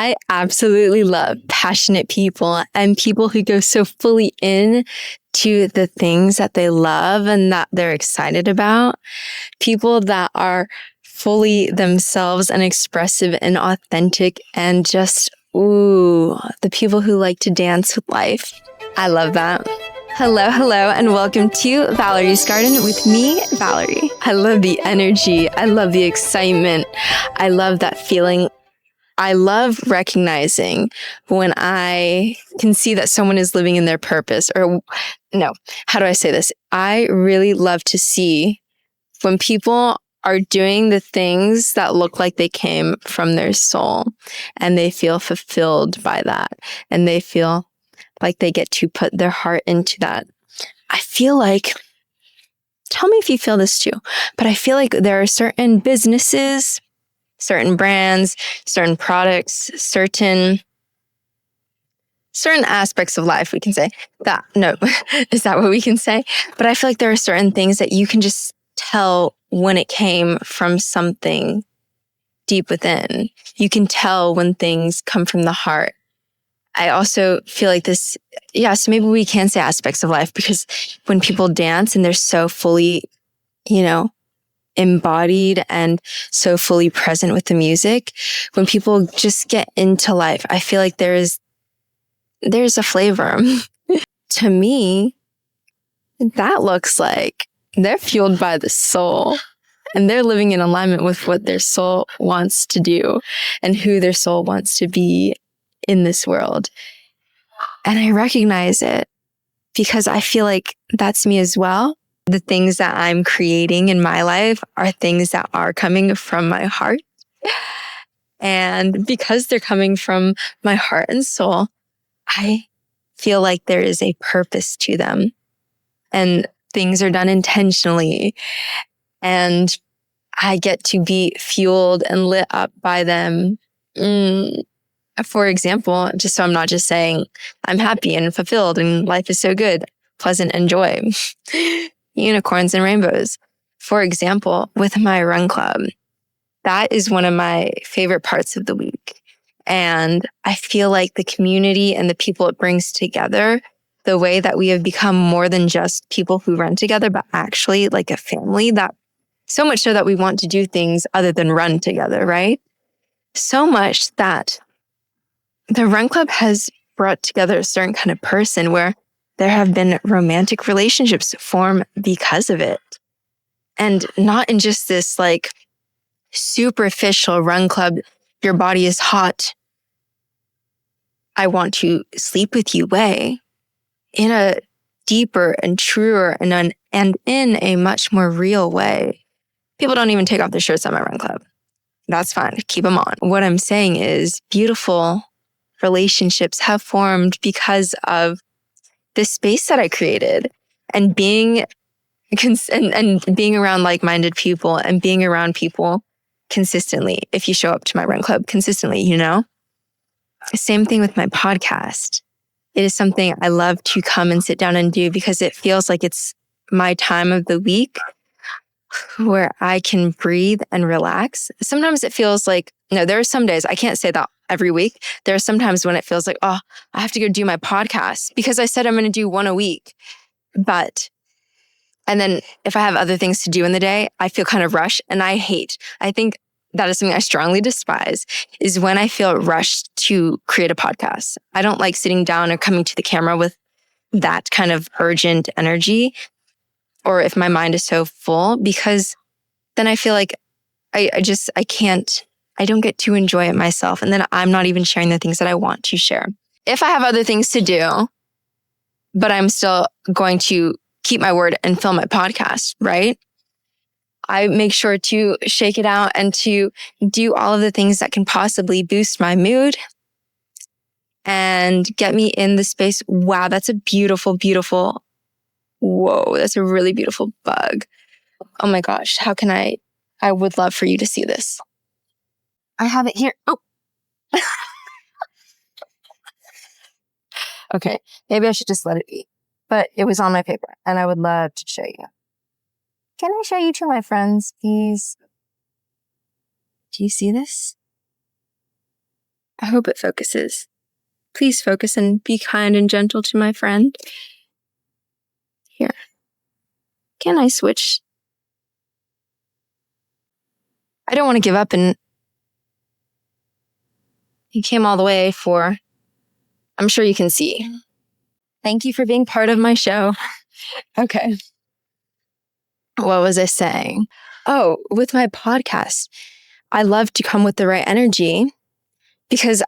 I absolutely love passionate people and people who go so fully in to the things that they love and that they're excited about. People that are fully themselves and expressive and authentic and just, the people who like to dance with life. I love that. Hello, and welcome to Valerie's Garden with me, Valerie. I love the energy. I love the excitement. I love that feeling. I love recognizing when I can see that someone is living in their purpose, or no, how do I say this? I really love to see when people are doing the things that look like they came from their soul and they feel fulfilled by that and they feel like they get to put their heart into that. I feel like, tell me if you feel this too, but I feel like there are certain businesses, certain brands, certain products, certain aspects of life, we can say that. No, is that what we can say? But I feel like there are certain things that you can just tell when it came from something deep within. You can tell when things come from the heart. I also feel like this, so maybe we can say aspects of life, because when people dance and they're so fully, embodied and so fully present with the music, when people just get into life, I feel like there's a flavor. To me, that looks like they're fueled by the soul and they're living in alignment with what their soul wants to do and who their soul wants to be in this world. And I recognize it because I feel like that's me as well. The things that I'm creating in my life are things that are coming from my heart. And because they're coming from my heart and soul, I feel like there is a purpose to them. And things are done intentionally. And I get to be fueled and lit up by them. For example, just so I'm not just saying I'm happy and fulfilled and life is so good, pleasant and joy. Unicorns and rainbows. For example, with my run club, that is one of my favorite parts of the week. And I feel like the community and the people it brings together, the way that we have become more than just people who run together, but actually like a family, that so much so that we want to do things other than run together, right? So much that the run club has brought together a certain kind of person where there have been romantic relationships form because of it. And not in just this like superficial run club, your body is hot, I want to sleep with you way, in a deeper and truer and in a much more real way. People don't even take off their shirts at my run club. That's fine. Keep them on. What I'm saying is beautiful relationships have formed because of this space that I created and being around like-minded people and being around people consistently. If you show up to my run club consistently, Same thing with my podcast. It is something I love to come and sit down and do because it feels like it's my time of the week where I can breathe and relax. Sometimes it feels like, there are some days, I can't say that every week. There are some times when it feels like, I have to go do my podcast because I said I'm going to do one a week. And then if I have other things to do in the day, I feel kind of rushed and I think that is something I strongly despise, is when I feel rushed to create a podcast. I don't like sitting down or coming to the camera with that kind of urgent energy, or if my mind is so full, because then I feel like I don't get to enjoy it myself. And then I'm not even sharing the things that I want to share. If I have other things to do, but I'm still going to keep my word and film my podcast, right? I make sure to shake it out and to do all of the things that can possibly boost my mood and get me in the space. Wow, that's a beautiful, beautiful, that's a really beautiful bug. Oh my gosh, I would love for you to see this. I have it here. Oh. Okay, maybe I should just let it be. But it was on my paper and I would love to show you. Can I show you to my friends, please? Do you see this? I hope it focuses. Please focus and be kind and gentle to my friend. Here. Can I switch? I don't want to give up, and you came all the way for, I'm sure you can see. Thank you for being part of my show. Okay. What was I saying? Oh, with my podcast, I love to come with the right energy, because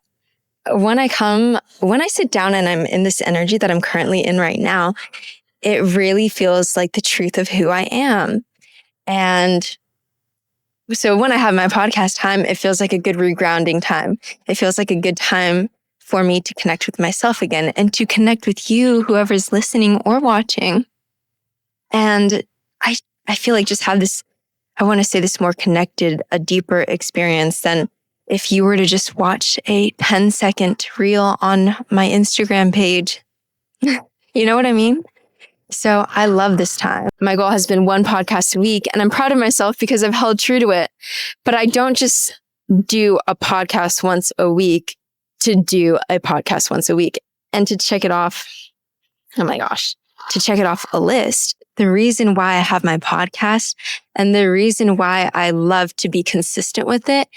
when I sit down and I'm in this energy that I'm currently in right now, it really feels like the truth of who I am. And so when I have my podcast time, it feels like a good regrounding time. It feels like a good time for me to connect with myself again and to connect with you, whoever's listening or watching. And I feel like just have this, I want to say this more connected, a deeper experience than if you were to just watch a 10-second reel on my Instagram page. You know what I mean? So I love this time. My goal has been one podcast a week, and I'm proud of myself because I've held true to it. But I don't just do a podcast once a week to do a podcast once a week and to check it off. Oh my gosh, to check it off a list. The reason why I have my podcast and the reason why I love to be consistent with it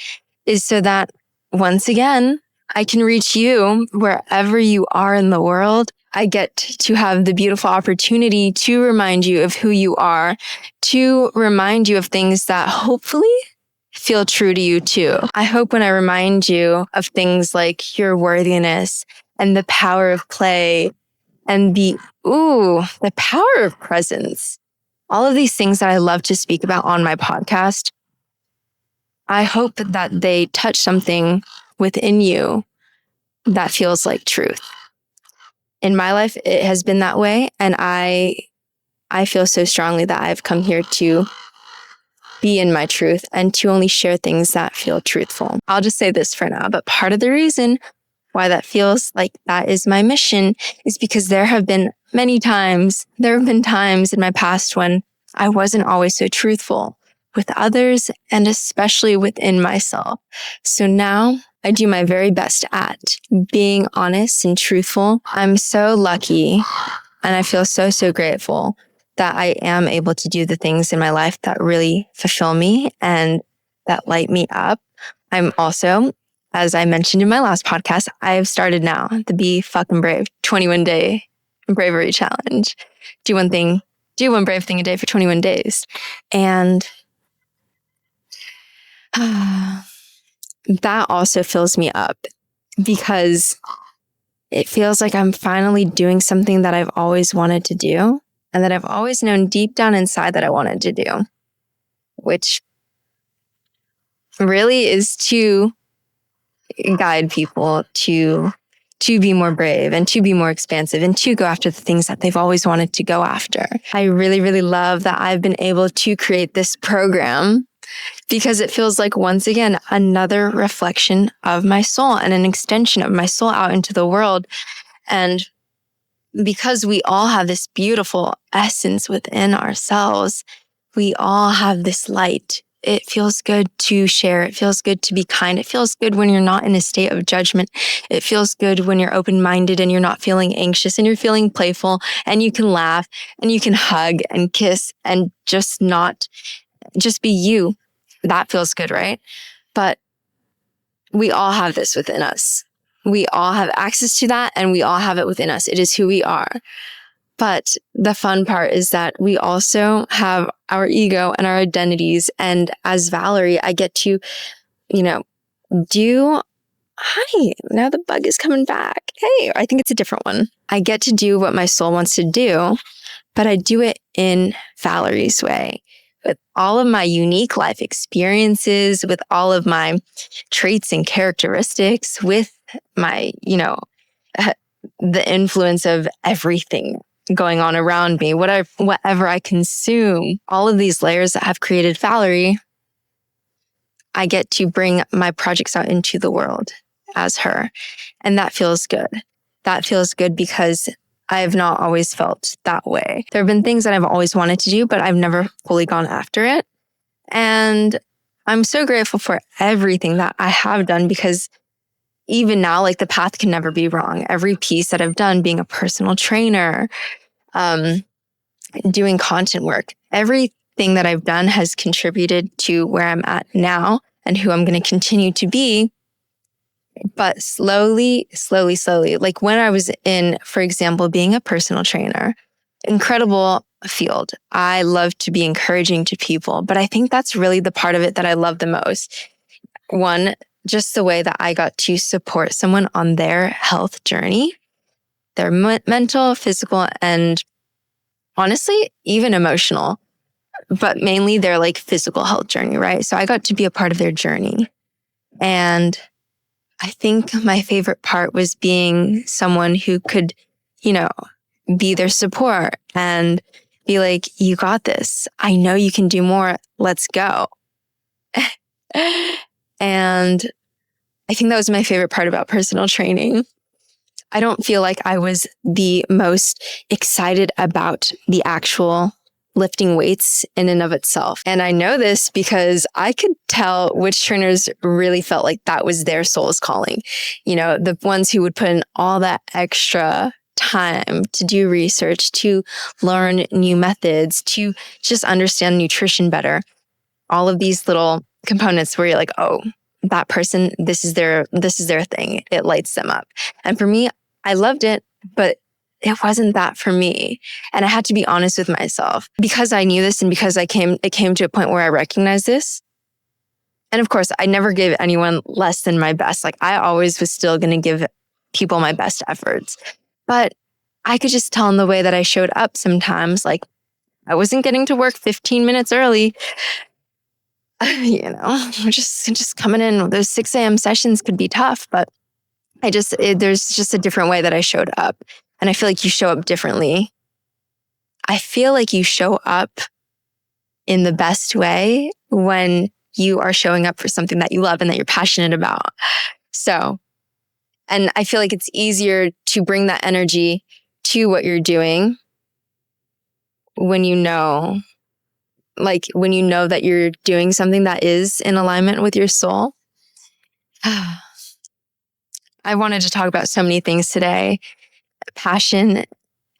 is so that once again, I can reach you wherever you are in the world. I get to have the beautiful opportunity to remind you of who you are, to remind you of things that hopefully feel true to you too. I hope when I remind you of things like your worthiness and the power of play and the power of presence, all of these things that I love to speak about on my podcast, I hope that they touch something within you that feels like truth. In my life, it has been that way. And I feel so strongly that I've come here to be in my truth and to only share things that feel truthful. I'll just say this for now, but part of the reason why that feels like that is my mission is because there have been times in my past when I wasn't always so truthful with others and especially within myself. So now I do my very best at being honest and truthful. I'm so lucky and I feel so, so grateful that I am able to do the things in my life that really fulfill me and that light me up. I'm also, as I mentioned in my last podcast, I have started now the Be Fucking Brave 21-day bravery challenge. Do one brave thing a day for 21 days. And that also fills me up because it feels like I'm finally doing something that I've always wanted to do and that I've always known deep down inside that I wanted to do, which really is to guide people to be more brave and to be more expansive and to go after the things that they've always wanted to go after. I really, really love that I've been able to create this program because it feels like, once again, another reflection of my soul and an extension of my soul out into the world. And because we all have this beautiful essence within ourselves, we all have this light. It feels good to share. It feels good to be kind. It feels good when you're not in a state of judgment. It feels good when you're open-minded and you're not feeling anxious and you're feeling playful and you can laugh and you can hug and kiss and just be you. That feels good, right? But we all have this within us. We all have access to that and we all have it within us. It is who we are. But the fun part is that we also have our ego and our identities. And as Valerie, I get to, hi, now the bug is coming back. Hey, I think it's a different one. I get to do what my soul wants to do, but I do it in Valerie's way. With all of my unique life experiences, with all of my traits and characteristics, with my, the influence of everything going on around me, whatever I consume, all of these layers that have created Valerie, I get to bring my projects out into the world as her. And that feels good. That feels good because I have not always felt that way. There have been things that I've always wanted to do, but I've never fully gone after it. And I'm so grateful for everything that I have done because even now, like the path can never be wrong. Every piece that I've done, being a personal trainer, doing content work, everything that I've done has contributed to where I'm at now and who I'm going to continue to be. But slowly, like when I was in, for example, being a personal trainer, incredible field. I love to be encouraging to people, but I think that's really the part of it that I love the most. One, just the way that I got to support someone on their health journey, their mental, physical, and honestly, even emotional, but mainly their like physical health journey, right? So I got to be a part of their journey. And I think my favorite part was being someone who could, be their support and be like, you got this. I know you can do more. Let's go. And I think that was my favorite part about personal training. I don't feel like I was the most excited about the actual lifting weights in and of itself. And I know this because I could tell which trainers really felt like that was their soul's calling. The ones who would put in all that extra time to do research, to learn new methods, to just understand nutrition better. All of these little components where you're like, oh, that person, this is their thing. It lights them up. And for me, I loved it, but it wasn't that for me. And I had to be honest with myself because I knew this and because it came to a point where I recognized this. And of course, I never gave anyone less than my best. Like I always was still going to give people my best efforts. But I could just tell in the way that I showed up sometimes, like I wasn't getting to work 15 minutes early. Just coming in. Those 6 a.m. sessions could be tough, but there's just a different way that I showed up. And I feel like you show up differently. I feel like you show up in the best way when you are showing up for something that you love and that you're passionate about. So, and I feel like it's easier to bring that energy to what you're doing when you know that you're doing something that is in alignment with your soul. I wanted to talk about so many things today. Passion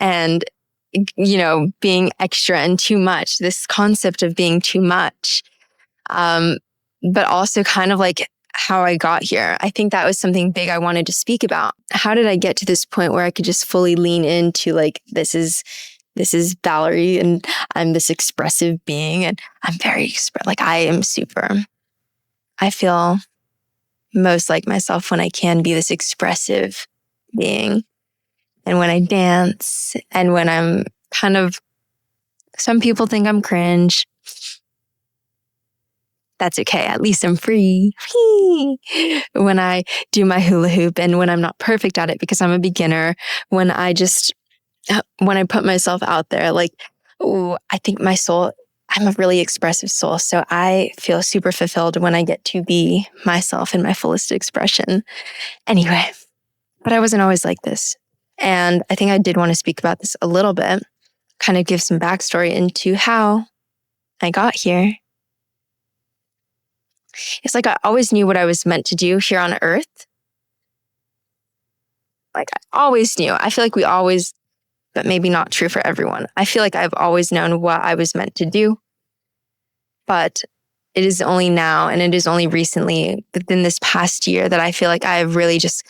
and, being extra and too much, this concept of being too much. But also kind of like how I got here. I think that was something big I wanted to speak about. How did I get to this point where I could just fully lean into like, this is Valerie and I'm this expressive being and I'm very I feel most like myself when I can be this expressive being. And when I dance and when I'm some people think I'm cringe. That's okay. At least I'm free. When I do my hula hoop and when I'm not perfect at it because I'm a beginner, when I put myself out there, like, oh, I think I'm a really expressive soul. So I feel super fulfilled when I get to be myself in my fullest expression. Anyway, but I wasn't always like this. And I think I did want to speak about this a little bit, kind of give some backstory into how I got here. It's like I always knew what I was meant to do here on earth. Like I always knew. I feel like we always, but maybe not true for everyone. I feel like I've always known what I was meant to do. But it is only now and it is only recently within this past year that I feel like I've really just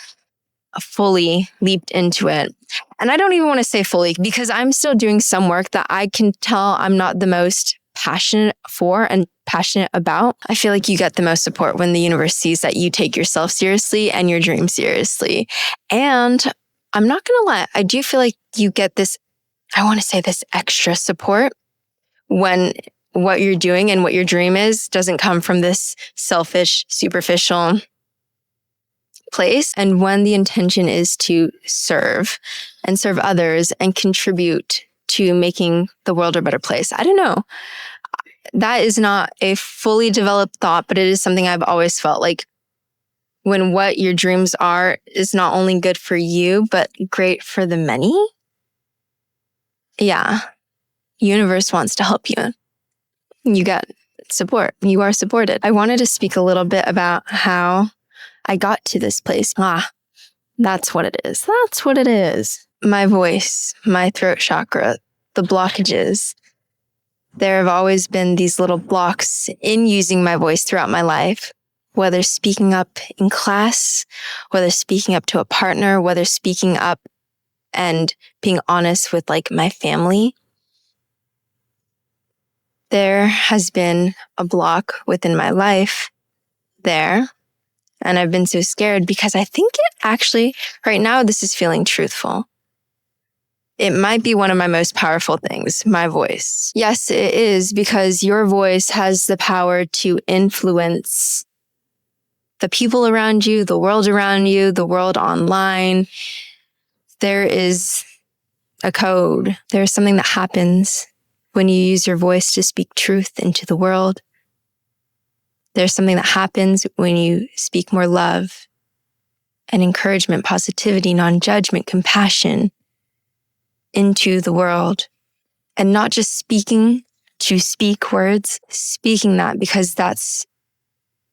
fully leaped into it. And I don't even want to say fully because I'm still doing some work that I can tell I'm not the most passionate for and passionate about. I feel like you get the most support when the universe sees that you take yourself seriously and your dream seriously. And I'm not going to lie, I do feel like you get this, I want to say this extra support when what you're doing and what your dream is doesn't come from this selfish, superficial place. And when the intention is to serve others and contribute to making the world a better place. I don't know. That is not a fully developed thought, but it is something I've always felt like when what your dreams are is not only good for you, but great for the many. Yeah. Universe wants to help you. You got support. You are supported. I wanted to speak a little bit about how I got to this place. That's what it is. That's what it is. My voice, my throat chakra, the blockages. There have always been these little blocks in using my voice throughout my life, whether speaking up in class, whether speaking up to a partner, whether speaking up and being honest with like my family. There has been a block within my life there. And I've been so scared because I think it actually, right now, this is feeling truthful. It might be one of my most powerful things, my voice. Yes, it is, because your voice has the power to influence the people around you, the world around you, the world online. There is a code. There's something that happens when you use your voice to speak truth into the world. There's something that happens when you speak more love and encouragement, positivity, non-judgment, compassion into the world. And not just speaking to speak words, speaking that because that's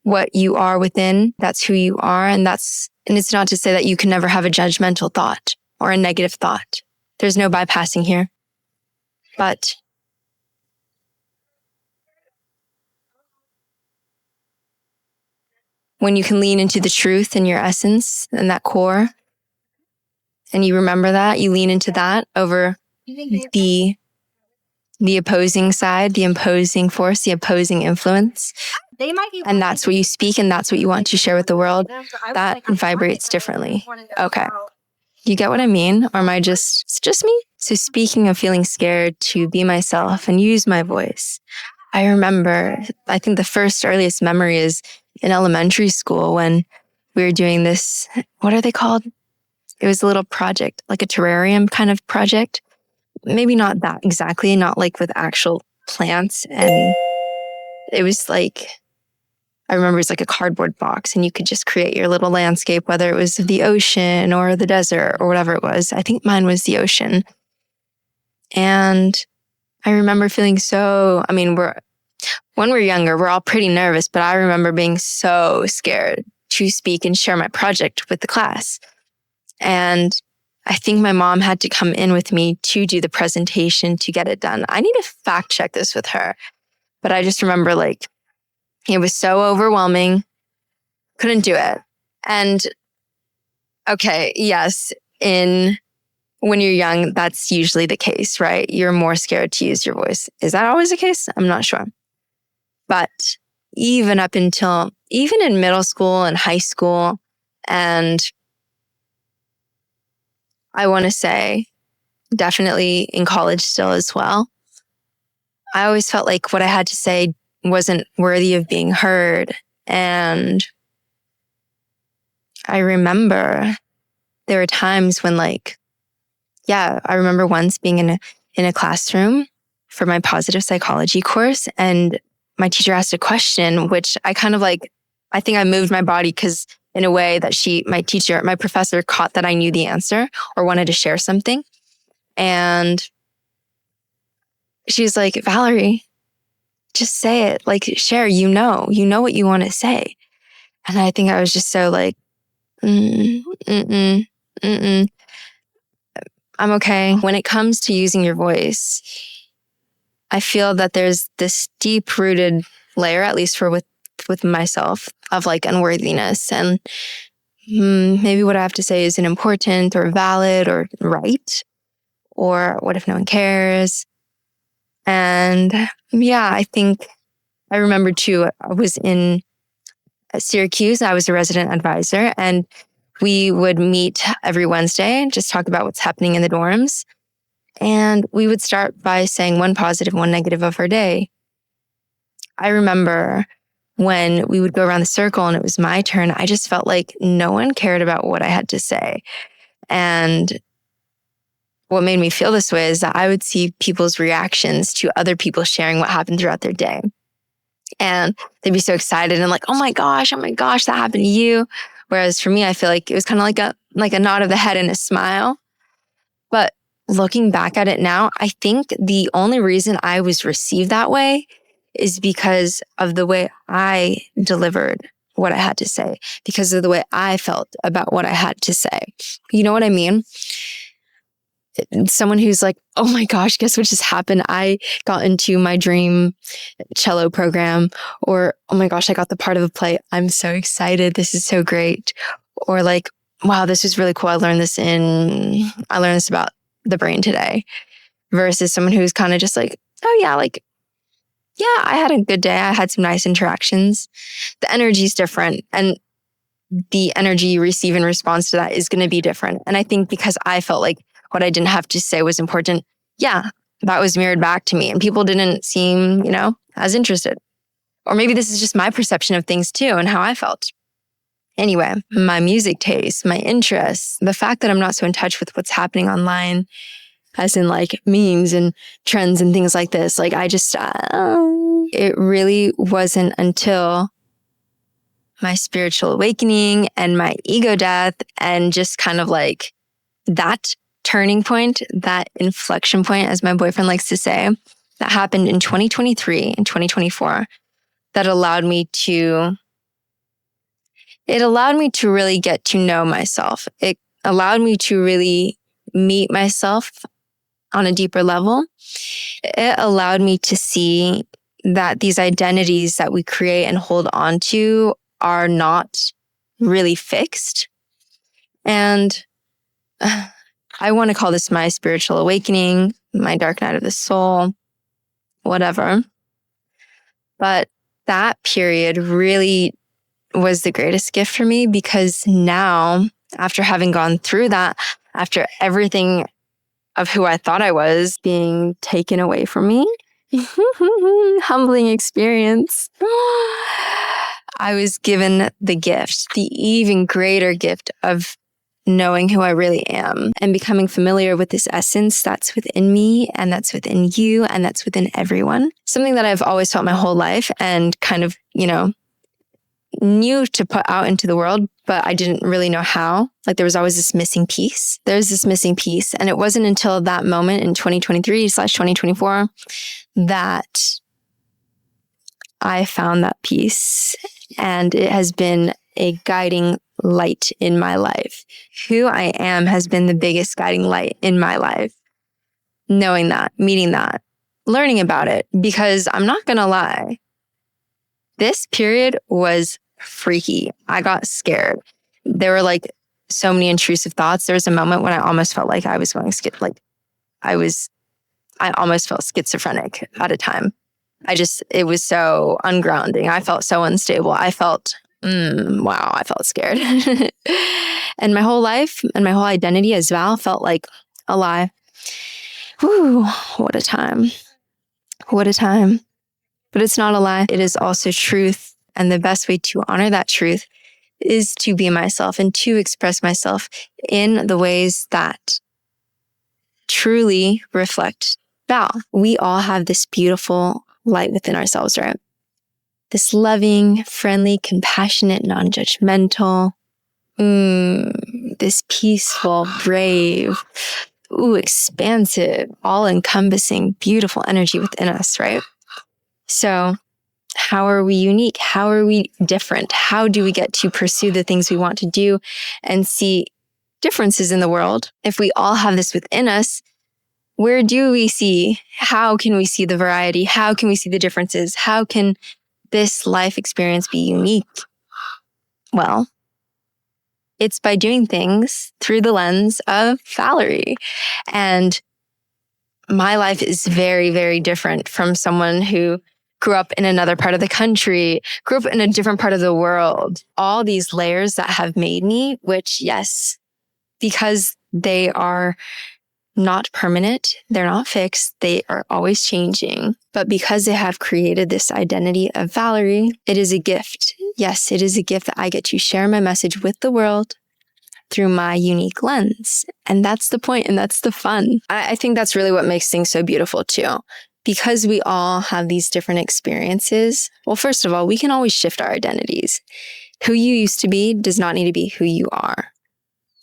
what you are within, that's who you are. And it's not to say that you can never have a judgmental thought or a negative thought. There's no bypassing here. But when you can lean into the truth in your essence and that core, and you remember that, you lean into that over the opposing side, the opposing force, the opposing influence. And that's what you speak and that's what you want to share with the world. That vibrates differently. Okay. You get what I mean? Or am I it's just me? So speaking of feeling scared to be myself and use my voice, I remember, I think the first earliest memory is in elementary school when we were doing this, what are they called? It was a little project, like a terrarium kind of project. Maybe not that exactly, not like with actual plants. And it was like, I remember it was like a cardboard box and you could just create your little landscape, whether it was the ocean or the desert or whatever it was. I think mine was the ocean. And I remember feeling when we're younger, we're all pretty nervous, but I remember being so scared to speak and share my project with the class. And I think my mom had to come in with me to do the presentation to get it done. I need to fact check this with her. But I just remember it was so overwhelming. Couldn't do it. And okay, yes, when you're young, that's usually the case, right? You're more scared to use your voice. Is that always the case? I'm not sure. But even in middle school and high school, and I want to say definitely in college still as well, I always felt like what I had to say wasn't worthy of being heard. And I remember there were times when I remember once being in a classroom for my positive psychology course, and my teacher asked a question, which I kind of I think I moved my body because in a way that my professor caught that I knew the answer or wanted to share something. And she was like, Valerie, just say it, share, you know what you want to say. And I think I was just so I'm okay. When it comes to using your voice, I feel that there's this deep rooted layer, at least with myself, of unworthiness. And maybe what I have to say isn't important or valid or right. Or what if no one cares? And I think I remember too, I was in Syracuse. I was a resident advisor, and we would meet every Wednesday and just talk about what's happening in the dorms. And we would start by saying one positive, one negative of our day. I remember when we would go around the circle and it was my turn, I just felt like no one cared about what I had to say. And what made me feel this way is that I would see people's reactions to other people sharing what happened throughout their day. And they'd be so excited and oh my gosh, that happened to you. Whereas for me, I feel like it was kind of like a nod of the head and a smile. But looking back at it now, I think the only reason I was received that way is because of the way I delivered what I had to say, because of the way I felt about what I had to say. You know what I mean? Someone who's like, oh my gosh, guess what just happened? I got into my dream cello program. Or, oh my gosh, I got the part of a play. I'm so excited. This is so great. Or like, wow, this was really cool. I learned this about the brain today. Versus someone who's kind of just like, oh yeah, like, yeah, I had a good day. I had some nice interactions. The energy is different. And the energy you receive in response to that is going to be different. And I think because I felt like what I didn't have to say was important, yeah, that was mirrored back to me. And people didn't seem, as interested. Or maybe this is just my perception of things too and how I felt. Anyway, my music taste, my interests, the fact that I'm not so in touch with what's happening online, as in like memes and trends and things like this. Like it really wasn't until my spiritual awakening and my ego death and just kind of like that turning point, that inflection point, as my boyfriend likes to say, that happened in 2023 and 2024, that allowed me to really get to know myself. It allowed me to really meet myself on a deeper level. It allowed me to see that these identities that we create and hold on to are not really fixed. And I want to call this my spiritual awakening, my dark night of the soul, whatever. But that period really was the greatest gift for me, because now, after having gone through that, after everything of who I thought I was being taken away from me, humbling experience, I was given the gift, the even greater gift of knowing who I really am and becoming familiar with this essence that's within me and that's within you and that's within everyone. Something that I've always felt my whole life and kind of, knew to put out into the world, but I didn't really know how. Like there was always this missing piece. There's this missing piece. And it wasn't until that moment in 2023/2024 that I found that piece. And it has been a guiding light in my life. Who I am has been the biggest guiding light in my life. Knowing that, meeting that, learning about it, because I'm not going to lie. This period was freaky. I got scared. There were like so many intrusive thoughts. There was a moment when I almost felt like I was going I almost felt schizophrenic at a time. It was so ungrounding. I felt so unstable. I felt, wow, I felt scared. And my whole life and my whole identity as Val felt like a lie. Whew, what a time. What a time. But it's not a lie. It is also truth. And the best way to honor that truth is to be myself and to express myself in the ways that truly reflect Val. We all have this beautiful light within ourselves, right? This loving, friendly, compassionate, non-judgmental, this peaceful, brave, expansive, all-encompassing, beautiful energy within us, right? So how are we unique? How are we different? How do we get to pursue the things we want to do and see differences in the world? If we all have this within us, where do we see? How can we see the variety? How can we see the differences? How can this life experience be unique? Well, it's by doing things through the lens of Valerie. And my life is very, very different from someone who grew up in another part of the country, grew up in a different part of the world. All these layers that have made me, which, yes, because they are not permanent, they're not fixed, they are always changing. But because they have created this identity of Valerie, it is a gift. Yes, it is a gift that I get to share my message with the world through my unique lens. And that's the point, and that's the fun. I think that's really what makes things so beautiful too. Because we all have these different experiences, well, first of all, we can always shift our identities. Who you used to be does not need to be who you are.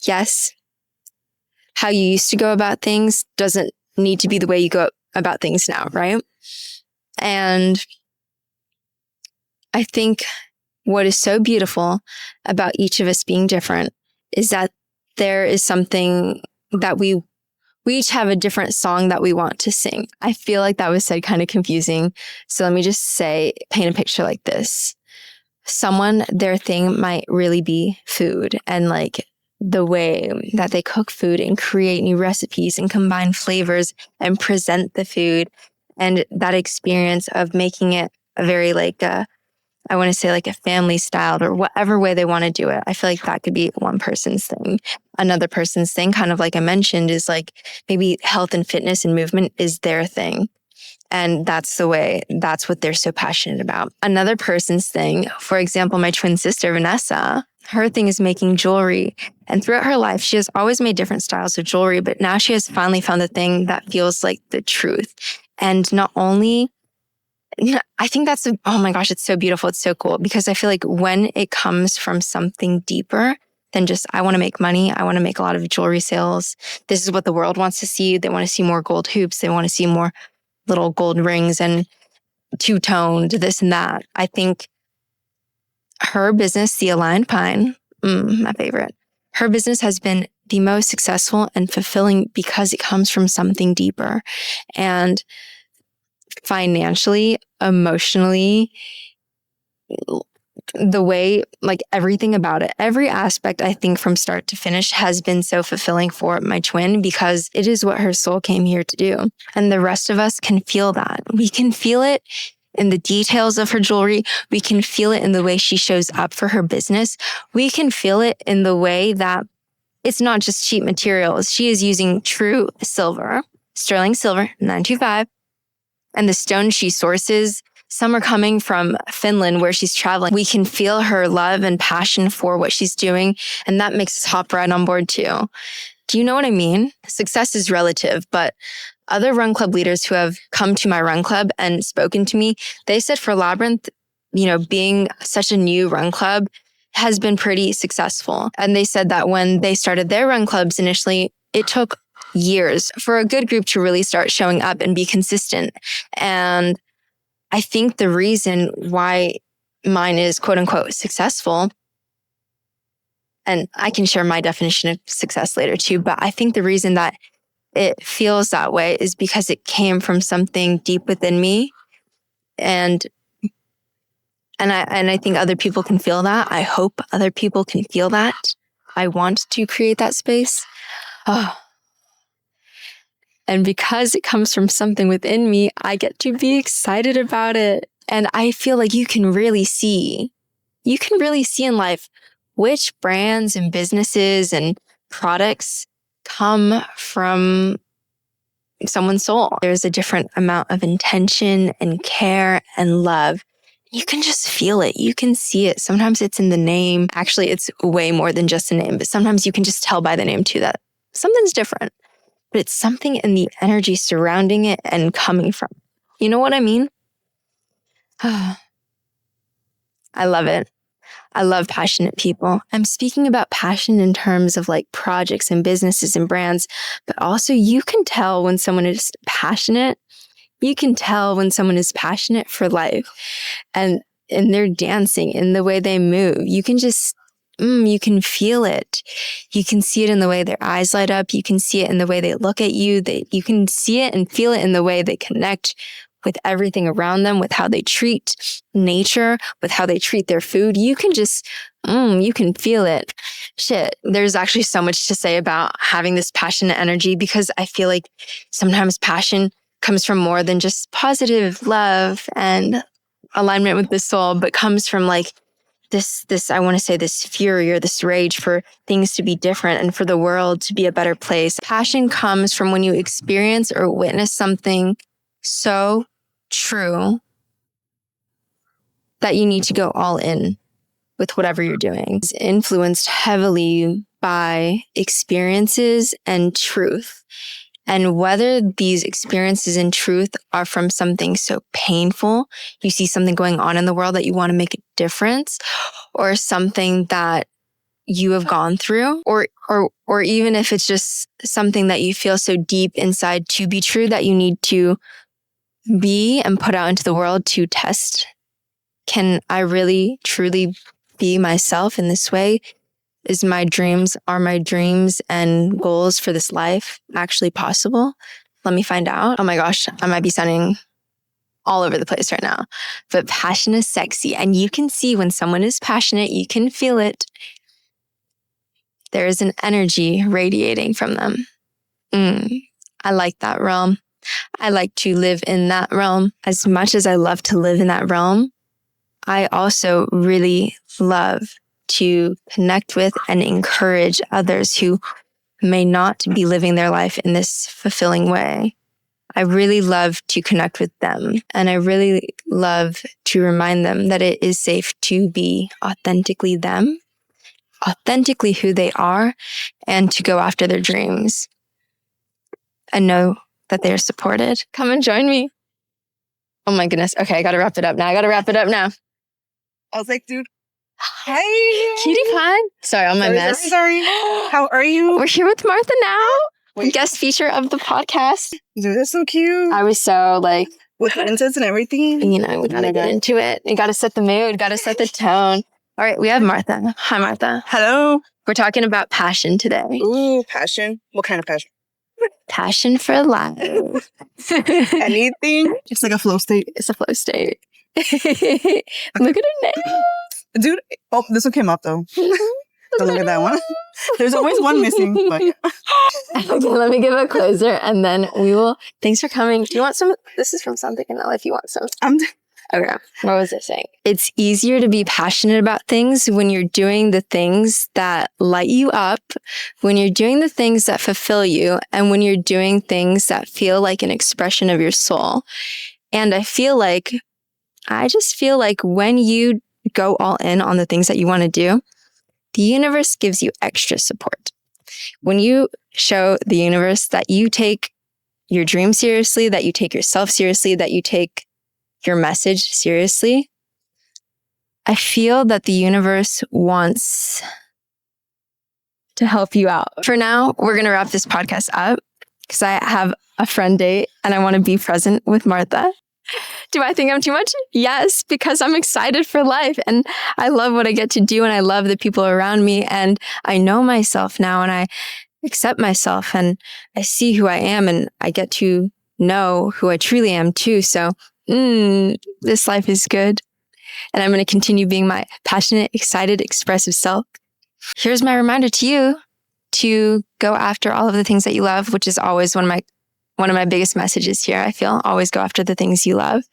Yes, how you used to go about things doesn't need to be the way you go about things now, right? And I think what is so beautiful about each of us being different is that there is something that we each have a different song that we want to sing. I feel like that was said kind of confusing. So let me just paint a picture like this. Someone, their thing might really be food, and like the way that they cook food and create new recipes and combine flavors and present the food, and that experience of making it a very I want to say like a family styled or whatever way they want to do it. I feel like that could be one person's thing. Another person's thing, kind of like I mentioned, is like maybe health and fitness and movement is their thing. And that's what they're so passionate about. Another person's thing, for example, my twin sister, Vanessa, her thing is making jewelry. And throughout her life, she has always made different styles of jewelry, but now she has finally found the thing that feels like the truth. And not only, I think oh my gosh, it's so beautiful. It's so cool because I feel like when it comes from something deeper than just, I want to make money, I want to make a lot of jewelry sales. This is what the world wants to see. They want to see more gold hoops. They want to see more little gold rings and two-toned, this and that. I think her business, The Aligned Pine, my favorite, her business has been the most successful and fulfilling because it comes from something deeper. And financially, emotionally, the way, like everything about it, every aspect, I think from start to finish has been so fulfilling for my twin because it is what her soul came here to do. And the rest of us can feel that. We can feel it in the details of her jewelry. We can feel it in the way she shows up for her business. We can feel it in the way that it's not just cheap materials. She is using true silver, sterling silver, 925. And the stones she sources, some are coming from Finland where she's traveling. We can feel her love and passion for what she's doing. And that makes us hop right on board too. Do you know what I mean? Success is relative, but other run club leaders who have come to my run club and spoken to me, they said for Labyrinth, being such a new run club has been pretty successful. And they said that when they started their run clubs initially, it took years for a good group to really start showing up and be consistent. And I think the reason why mine is quote unquote successful, and I can share my definition of success later too, but I think the reason that it feels that way is because it came from something deep within me. And I think other people can feel that. I hope other people can feel that. I want to create that space. Oh. And because it comes from something within me, I get to be excited about it. And I feel like you can really see in life which brands and businesses and products come from someone's soul. There's a different amount of intention and care and love. You can just feel it. You can see it. Sometimes it's in the name. Actually, it's way more than just a name, but sometimes you can just tell by the name too that something's different. But it's something in the energy surrounding it and coming from. You know what I mean? I love it. I love passionate people. I'm speaking about passion in terms of like projects and businesses and brands, but also you can tell when someone is passionate. You can tell when someone is passionate for life and they're dancing in the way they move. You can just, you can feel it. You can see it in the way their eyes light up. You can see it in the way they look at you. You can see it and feel it in the way they connect with everything around them, with how they treat nature, with how they treat their food. You can just, you can feel it. Shit, there's actually so much to say about having this passionate energy because I feel like sometimes passion comes from more than just positive love and alignment with the soul, but comes from like this, I want to say this fury or this rage for things to be different and for the world to be a better place. Passion comes from when you experience or witness something so true that you need to go all in with whatever you're doing. It's influenced heavily by experiences and truth. And whether these experiences and truth are from something so painful, you see something going on in the world that you want to make a difference, or something that you have gone through, or even if it's just something that you feel so deep inside to be true that you need to be and put out into the world to test can I really, truly be myself in this way? Are my dreams and goals for this life actually possible? Let me find out. Oh my gosh, I might be sounding all over the place right now, but passion is sexy. And you can see when someone is passionate, you can feel it. There is an energy radiating from them. I like that realm. I like to live in that realm. As much as I love to live in that realm, I also really love to connect with and encourage others who may not be living their life in this fulfilling way. I really love to connect with them, and I really love to remind them that it is safe to be authentically them, authentically who they are, and to go after their dreams and know that they are supported. Come and join me. Oh my goodness. Okay, I gotta wrap it up now. I was like, dude, hi. Cutie pie. Sorry, I'm a mess. Sorry. How are you? We're here with Martha now. Guest feature of the podcast. Dude, that's so cute. I was so like... With the incense and everything. We gotta get into it. You gotta set the mood, gotta set the tone. All right, we have Martha. Hi, Martha. Hello. We're talking about passion today. Ooh, passion. What kind of passion? Passion for life. Anything. It's like a flow state. It's a flow state. Look at her nails. Dude, oh, this one came up though. Don't look at that one. There's always one missing. But yeah. Okay, let me give a closer and then we will... Thanks for coming. Do you want some? This is from Something Vanilla if you want some. Okay, what was I saying? It's easier to be passionate about things when you're doing the things that light you up, when you're doing the things that fulfill you, and when you're doing things that feel like an expression of your soul. And I just feel like when you go all in on the things that you want to do, the universe gives you extra support. When you show the universe that you take your dream seriously, that you take yourself seriously, that you take your message seriously, I feel that the universe wants to help you out. For now, we're going to wrap this podcast up because I have a friend date and I want to be present with Martha. Do I think I'm too much? Yes, because I'm excited for life and I love what I get to do and I love the people around me and I know myself now and I accept myself and I see who I am and I get to know who I truly am too. So this life is good and I'm going to continue being my passionate, excited, expressive self. Here's my reminder to you to go after all of the things that you love, which is always one of my biggest messages here. I feel always go after the things you love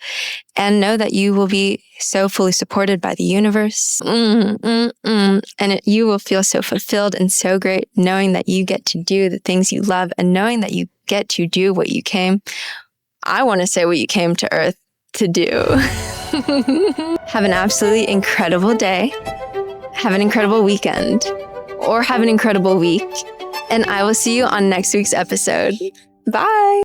and know that you will be so fully supported by the universe. You will feel so fulfilled and so great knowing that you get to do the things you love and knowing that you get to do what you came. I want to say what you came to Earth to do. Have an absolutely incredible day. Have an incredible weekend or have an incredible week. And I will see you on next week's episode. Bye.